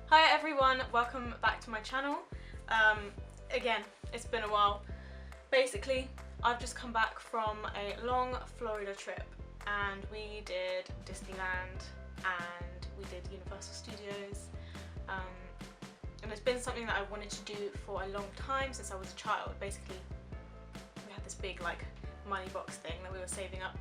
Hi everyone, welcome back to my channel. Again, it's been a while. Basically, I've just come back from a long Florida trip and we did Disneyland and we did Universal Studios. And it's been something that I wanted to do for a long time since I was a child. Basically, we had this big like money box thing that we were saving up.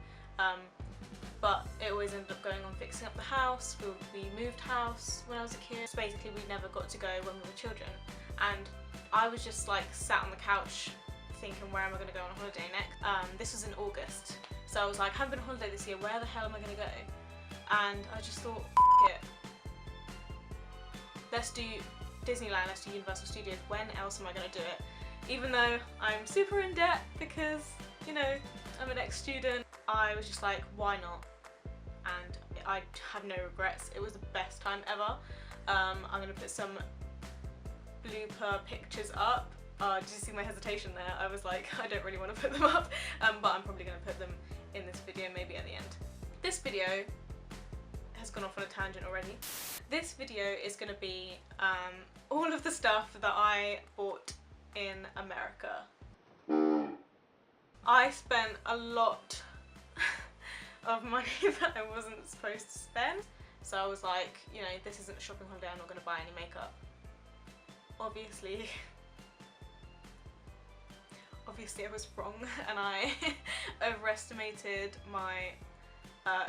But it always ended up going on fixing up the house. We moved house when I was a kid. So basically we never got to go when we were children. And I was just like sat on the couch thinking, where am I going to go on holiday next? This was in August. So I was like, I haven't been on holiday this year, where the hell am I going to go? And I just thought, F it. Let's do Disneyland, let's do Universal Studios. When else am I going to do it? Even though I'm super in debt because, you know, I'm an ex-student, I was just like, why not? And I have no regrets. It was the best time ever. I'm going to put some blooper pictures up. Did you see my hesitation there? I was like, I don't really want to put them up, but I'm probably going to put them in this video, maybe at the end. This video has gone off on a tangent already. This video is going to be all of the stuff that I bought in America. I spent a lot of money that I wasn't supposed to spend. So I was like, you know, this isn't a shopping holiday, I'm not going to buy any makeup. Obviously I was wrong and I overestimated my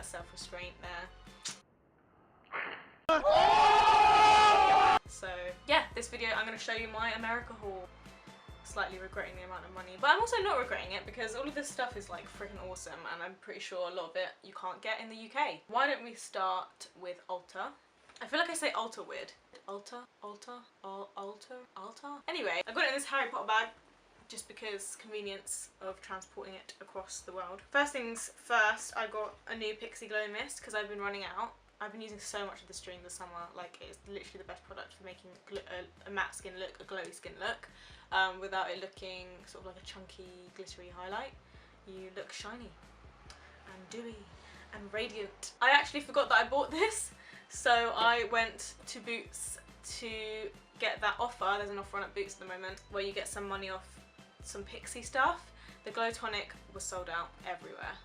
self-restraint there. So yeah, this video I'm going to show you my America haul. Slightly regretting the amount of money, but I'm also not regretting it because all of this stuff is like freaking awesome and I'm pretty sure a lot of it you can't get in the UK. Why don't we start with ULTA? I feel like I say Ulta weird. Ulta? Anyway, I got it in this Harry Potter bag just because convenience of transporting it across the world. First things first, I got a new Pixie Glow Mist because I've been running out. I've been using so much of this during the summer, like it's literally the best product for making a matte skin look, a glowy skin look, without it looking sort of like a chunky, glittery highlight. You look shiny and dewy and radiant. I actually forgot that I bought this, so I went to Boots to get that offer. There's an offer on at Boots at the moment where you get some money off some Pixie stuff. The Glow Tonic was sold out everywhere,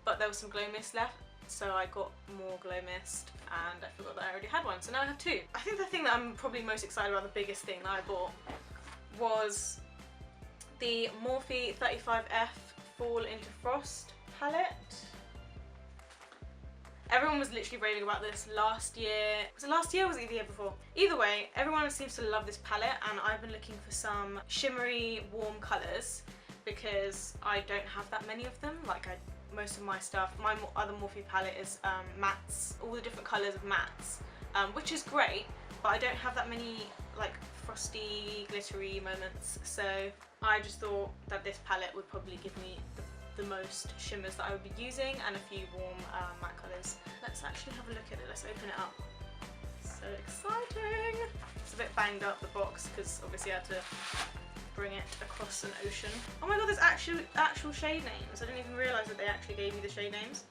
but there was some Glow Mist left. So I got more Glow Mist and I forgot that I already had one, so now I have two. I think the thing that I'm probably most excited about, the biggest thing that I bought, was the Morphe 35F Fall Into Frost palette. Everyone was literally raving about this last year. Was it last year or was it the year before? Either way, everyone seems to love this palette and I've been looking for some shimmery, warm colours because I don't have that many of them. Like most of my stuff, my other Morphe palette is mattes, all the different colours of mattes, which is great, but I don't have that many like frosty, glittery moments, so I just thought that this palette would probably give me the most shimmers that I would be using and a few warm matte colours. Let's actually have a look at it, let's open it up. So exciting! It's a bit banged up, the box, because obviously I had to bring it across an ocean. Oh my god, there's actual shade names. I didn't even realise that they actually gave me the shade names.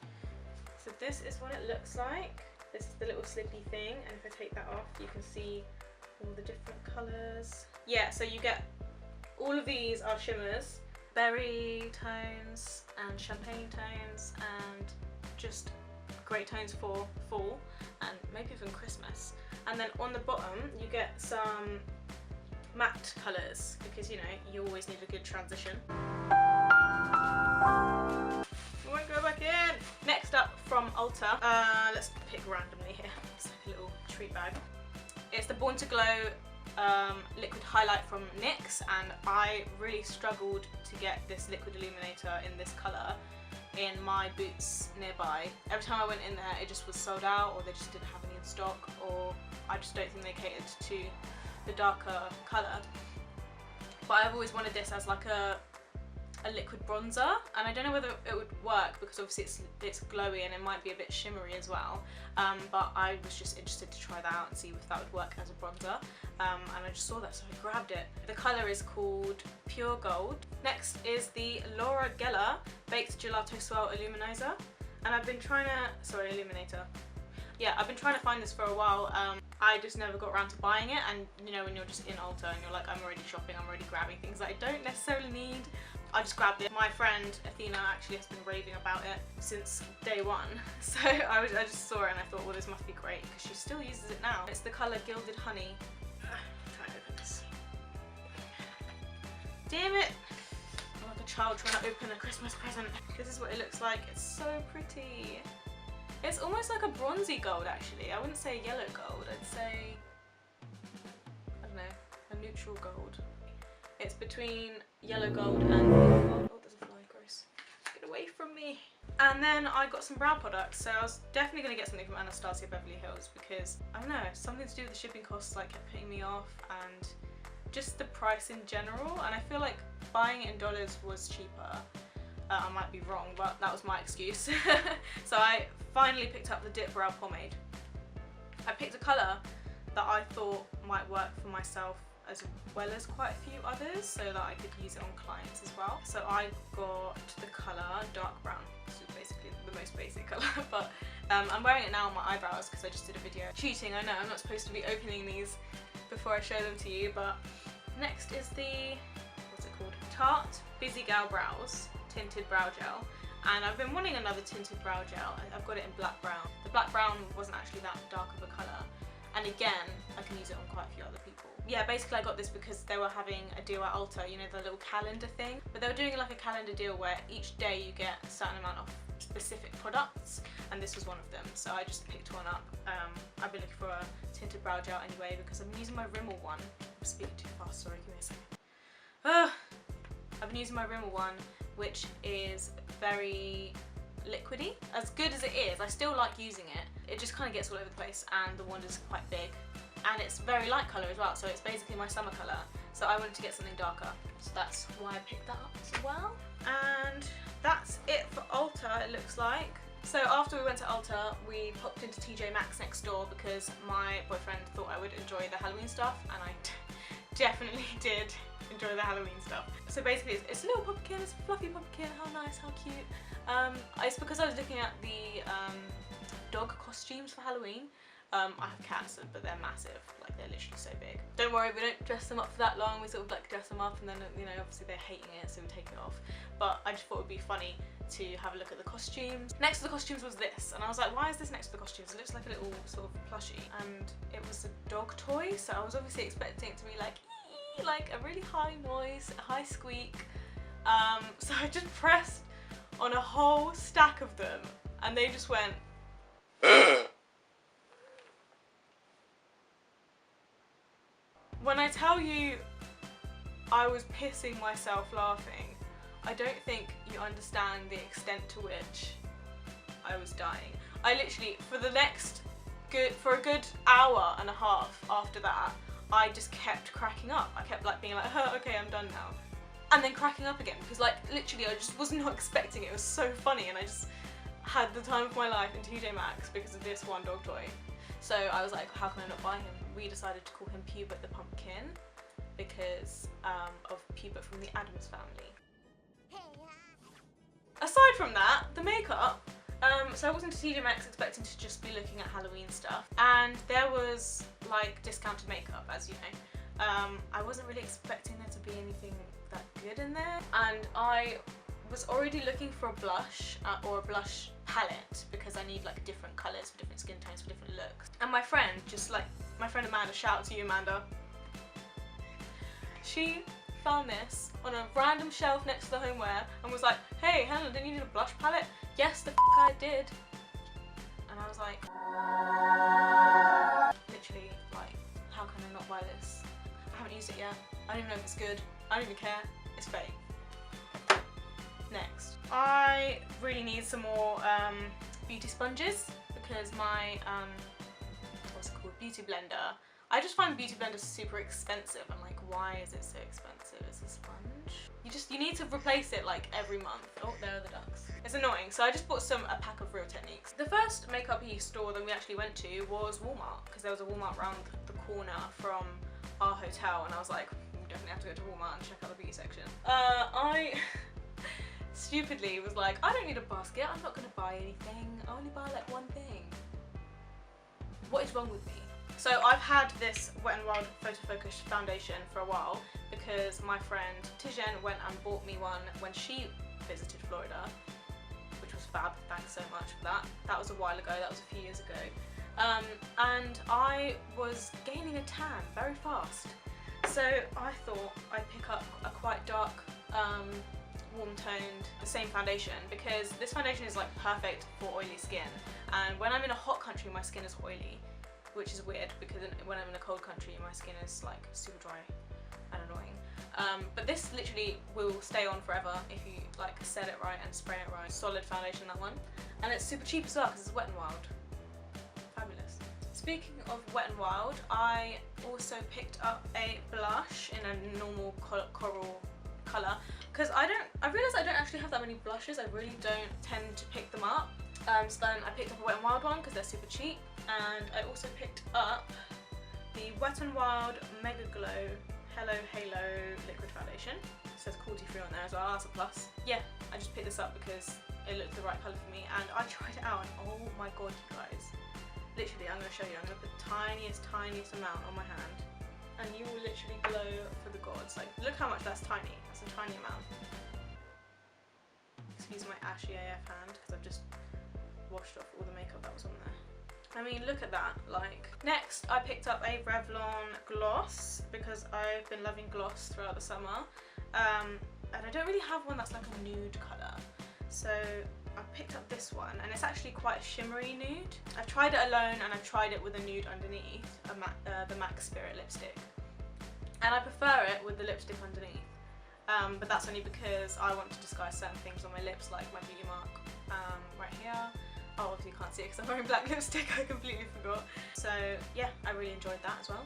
So this is what it looks like. This is the little slippy thing, and if I take that off you can see all the different colours. Yeah, so you get, all of these are shimmers, berry tones and champagne tones and just great tones for fall and maybe even Christmas. And then on the bottom you get some matte colours because, you know, you always need a good transition. I won't go back in! Next up from Ulta, let's pick randomly here. It's like a little treat bag. It's the Born to Glow liquid highlight from NYX, and I really struggled to get this liquid illuminator in this colour in my Boots nearby. Every time I went in there it just was sold out, or they just didn't have any in stock, or I just don't think they catered to the darker colour. But I've always wanted this as like a liquid bronzer, and I don't know whether it would work because obviously it's glowy and it might be a bit shimmery as well, but I was just interested to try that out and see if that would work as a bronzer, and I just saw that so I grabbed it. The colour is called Pure Gold. Next is the Laura Geller Baked Gelato Swirl Illuminizer, and I've been trying to, sorry, illuminator. yeah, I've been trying to find this for a while. I just never got around to buying it, and you know when you're just in Ulta and you're like, I'm already shopping, I'm already grabbing things that I don't necessarily need. I just grabbed it. My friend Athena actually has been raving about it since day one. So I just saw it and I thought, well, this must be great because she still uses it now. It's the colour Gilded Honey. Try and open this. Damn it! I'm like a child trying to open a Christmas present. This is what it looks like. It's so pretty. It's almost like a bronzy gold actually. I wouldn't say yellow gold. I'd say, I don't know, a neutral gold. It's between yellow gold and blue gold. Oh, there's a fly, gross. Get away from me. And then I got some brow products. So I was definitely going to get something from Anastasia Beverly Hills because, I don't know, something to do with the shipping costs like kept putting me off, and just the price in general. And I feel like buying it in dollars was cheaper. I might be wrong, but that was my excuse. So I finally picked up the Dip Brow Pomade. I picked a colour that I thought might work for myself as well as quite a few others, so that I could use it on clients as well. So I got the colour Dark Brown. This is basically the most basic colour, but I'm wearing it now on my eyebrows because I just did a video. Cheating, I know, I'm not supposed to be opening these before I show them to you, but next is the, what's it called? Tarte Busy Gal Brows Tinted Brow Gel. And I've been wanting another tinted brow gel. I've got it in black brown. The black brown wasn't actually that dark of a colour. And again, I can use it on quite a few other people. Yeah, basically I got this because they were having a deal at Ulta, you know, the little calendar thing. But they were doing like a calendar deal where each day you get a certain amount of specific products, and this was one of them. So I just picked one up. I've been looking for a tinted brow gel anyway because I'm using my Rimmel one. I'm speaking too fast, sorry, give me a second. I've been using my Rimmel one, which is very liquidy. As good as it is, I still like using it. It just kind of gets all over the place, and the wand is quite big. And it's very light colour as well, so it's basically my summer colour. So I wanted to get something darker, so that's why I picked that up as well. And that's it for Ulta, it looks like. So after we went to Ulta, we popped into TJ Maxx next door because my boyfriend thought I would enjoy the Halloween stuff, and I definitely did enjoy the Halloween stuff. So basically it's a little pumpkin, it's a fluffy pumpkin, how nice, how cute. It's because I was looking at the dog costumes for Halloween. I have cats, but they're massive, like they're literally so big. Don't worry, we don't dress them up for that long, we sort of like dress them up and then, you know, obviously they're hating it, so we take it off. But I just thought it would be funny to have a look at the costumes. Next to the costumes was this, and I was like, why is this next to the costumes? It looks like a little sort of plushie, and it was a dog toy, so I was obviously expecting it to be like, ee, like a really high noise, a high squeak. So I just pressed on a whole stack of them, and they just went, when I tell you I was pissing myself laughing, I don't think you understand the extent to which I was dying. I literally, for a good hour and a half after that, I just kept cracking up. I kept like being like, oh, okay, I'm done now. And then cracking up again because like literally I just was not expecting it. It was so funny, and I just had the time of my life in TJ Maxx because of this one dog toy. So I was like, how can I not buy him? We decided to call him Pubert the Pumpkin because of Pubert from the Addams Family. Aside from that, the makeup, so I wasn't to TJ Maxx expecting to just be looking at Halloween stuff, and there was like discounted makeup, as you know. I wasn't really expecting there to be anything that good in there, and I was already looking for a blush or a blush palette because I need like different colours for different skin tones for different looks. And my friend, my friend Amanda, shout out to you Amanda, she found this on a random shelf next to the homeware and was like, hey Hannah, didn't you need a blush palette? Yes, the f I did. And I was like, literally, like, how can I not buy this? I haven't used it yet. I don't even know if it's good. I don't even care. It's fake. Next, I really need some more beauty sponges because my what's it called, beauty blender. I just find beauty blenders super expensive. I'm like, why is it so expensive? It's a sponge. You need to replace it like every month. Oh, there are the ducks. It's annoying. So I just bought a pack of Real Techniques. The first makeup store that we actually went to was Walmart because there was a Walmart around the corner from our hotel, and I was like, we definitely have to go to Walmart and check out the beauty section. I stupidly was like, I don't need a basket, I'm not going to buy anything, I only buy like one thing. what is wrong with me? So I've had this Wet n Wild Photo Focus foundation for a while because my friend Tijen went and bought me one when she visited Florida, which was fab. Thanks so much for that. That was a while ago, that was a few years ago. And I was gaining a tan very fast. So I thought I'd pick up a quite dark, warm toned, the same foundation, because this foundation is like perfect for oily skin. And when I'm in a hot country, my skin is oily, which is weird because when I'm in a cold country, my skin is like super dry and annoying. But this literally will stay on forever if you like set it right and spray it right. Solid foundation, that one. And it's super cheap as well because it's Wet n Wild. Fabulous. Speaking of Wet n Wild, I also picked up a blush in a normal coral colour because I realised I don't actually have that many blushes. I really don't tend to pick them up. So then I picked up a Wet n Wild one because they're super cheap, and I also picked up the Wet n Wild Mega Glow Hello Halo Liquid Foundation. It says cruelty free on there as well, that's a plus. Yeah, I just picked this up because it looked the right colour for me, and I tried it out and oh my god you guys. Literally, I'm going to show you, I'm going to put the tiniest amount on my hand and you will literally glow for the gods. Like, look how much that's tiny, that's a tiny amount. Excuse my ashy AF hand because I've just washed off all the makeup that was on there. I mean, look at that. Like, next I picked up a Revlon gloss because I've been loving gloss throughout the summer, and I don't really have one that's like a nude colour, so I picked up this one, and it's actually quite a shimmery nude. I've tried it alone and I've tried it with a nude underneath, the MAC Spirit lipstick, and I prefer it with the lipstick underneath, but that's only because I want to disguise certain things on my lips, like my beauty mark right here. Oh, obviously you can't see it because I'm wearing black lipstick, I completely forgot. So yeah, I really enjoyed that as well.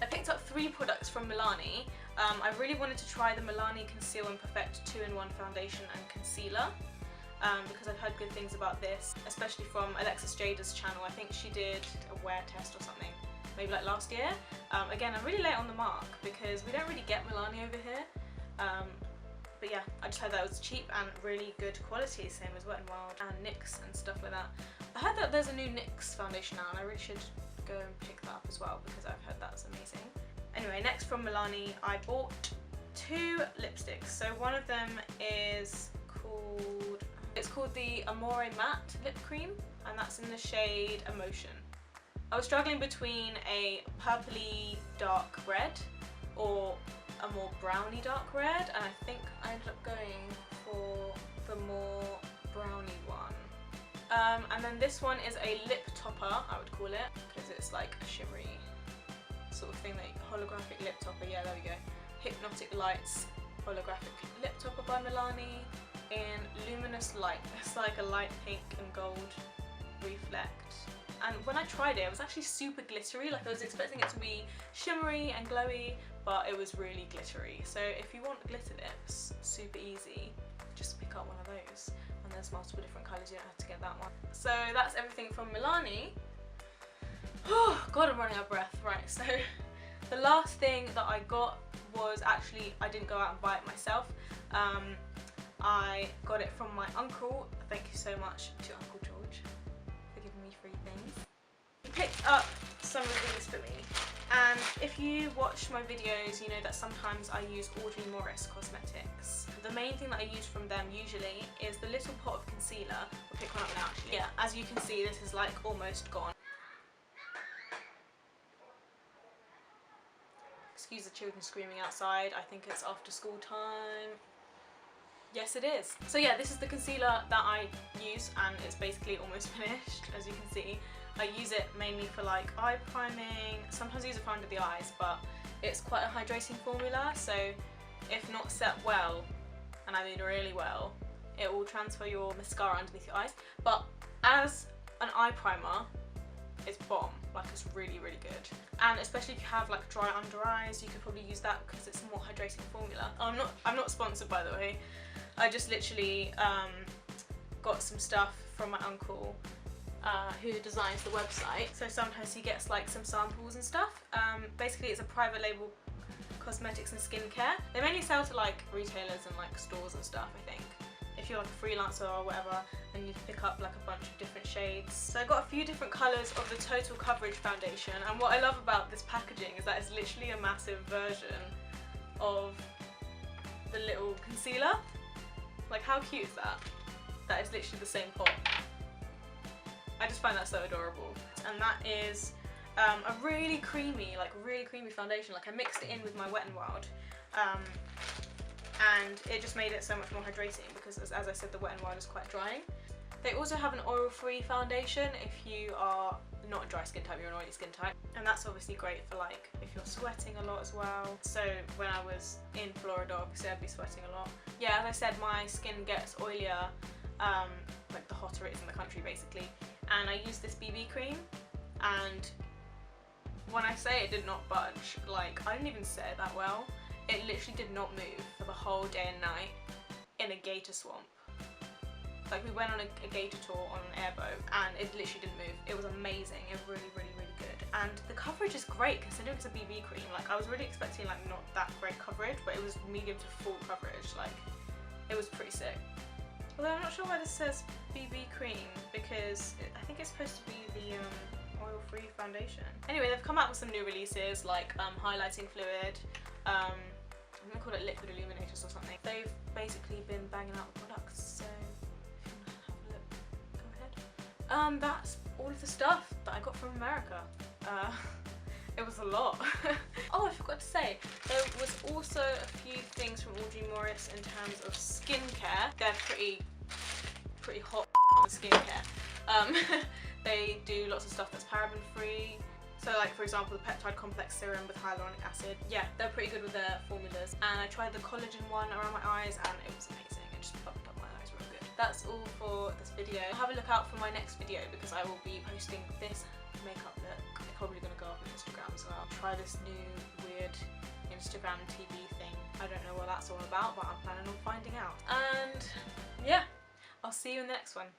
I picked up 3 products from Milani. I really wanted to try the Milani Conceal and Perfect 2-in-1 foundation and concealer because I've heard good things about this, especially from Alexis Jada's channel. I think she did a wear test or something, maybe like last year. Again, I'm really late on the mark because we don't really get Milani over here. But yeah, I just heard that it was cheap and really good quality, same as Wet n Wild and NYX and stuff like that. I heard that there's a new NYX foundation now and I really should go and pick that up as well because I've heard that's amazing. Anyway, next from Milani, I bought 2 lipsticks. So one of them is called the Amore Matte Lip Cream, and that's in the shade Emotion. I was struggling between a purpley dark red or a more browny dark red, and I think I ended up going for the more browny one. And then this one is a lip topper, I would call it, because it's like a shimmery sort of thing, like holographic lip topper. Yeah, there we go. Hypnotic Lights holographic lip topper by Milani in Luminous Light. It's like a light pink and gold reflect. And when I tried it, it was actually super glittery. Like, I was expecting it to be shimmery and glowy, but it was really glittery. So if you want glitter lips, super easy, just pick up one of those. And there's multiple different colours, you don't have to get that one. So that's everything from Milani. Oh god, I'm running out of breath. Right, so the last thing that I got was actually, I didn't go out and buy it myself. I got it from my uncle. Thank you so much to Uncle George for giving me free things. He picked up some of these for me, and if you watch my videos you know that sometimes I use Audrey cosmetics. The main thing that I use from them usually is the little pot of concealer. I'll pick one up now actually. Yeah, as you can see, this is like almost gone. Excuse the children screaming outside, I think it's after school time. Yes it is. So yeah, this is the concealer that I use and it's basically almost finished, as you can see. I use it mainly for like eye priming, sometimes I use it for under the eyes, but it's quite a hydrating formula, so if not set well, and I mean really well, it will transfer your mascara underneath your eyes. But as an eye primer, it's bomb. Like, it's really really good, and especially if you have like dry under eyes, you could probably use that because it's a more hydrating formula. I'm not sponsored, by the way. I just literally got some stuff from my uncle who designs the website, so sometimes he gets like some samples and stuff. Basically it's a private label cosmetics and skincare. They mainly sell to like retailers and like stores and stuff, I think, if you're like a freelancer or whatever and you pick up like a bunch of different shades. So I got a few different colours of the Total Coverage foundation, and what I love about this packaging is that it's literally a massive version of the little concealer. Like, how cute is that? That is literally the same pot. I just find that so adorable. And that is a really creamy foundation. Like, I mixed it in with my Wet n Wild, and it just made it so much more hydrating because, as I said, the Wet n Wild is quite drying. They also have an oil-free foundation if you are not a dry skin type, you're an oily skin type, and that's obviously great for like if you're sweating a lot as well. So when I was in Florida, obviously I'd be sweating a lot. Yeah, as I said, my skin gets oilier like the hotter it is in the country basically, and I used this BB cream, and when I say it did not budge, like, I didn't even say it that well, it literally did not move for the whole day and night in a gator swamp. Like, we went on a gator tour on an airboat and it literally didn't move. It was amazing. It was really, really, really good. And the coverage is great considering it's a BB cream. Like, I was really expecting like not that great coverage, but it was medium to full coverage. Like, it was pretty sick. Although I'm not sure why this says BB cream, because I think it's supposed to be the oil-free foundation. Anyway, they've come out with some new releases like highlighting fluid. I think they call it liquid illuminators or something. They've basically been banging out the products, so if you want to have a look, go ahead. That's all of the stuff that I got from America. It was a lot. Oh, I forgot to say, there was also a few things from Audrey Morris in terms of skincare. They're pretty hot on skincare. They do lots of stuff that's paraben free. So like, for example, the peptide complex serum with hyaluronic acid. Yeah, they're pretty good with their formulas. And I tried the collagen one around my eyes and it was amazing. It just bumped up my eyes real good. That's all for this video. Have a look out for my next video because I will be posting this makeup look. It's probably going to go up on Instagram as well. Try this new weird Instagram TV thing. I don't know what that's all about, but I'm planning on finding out. And yeah, I'll see you in the next one.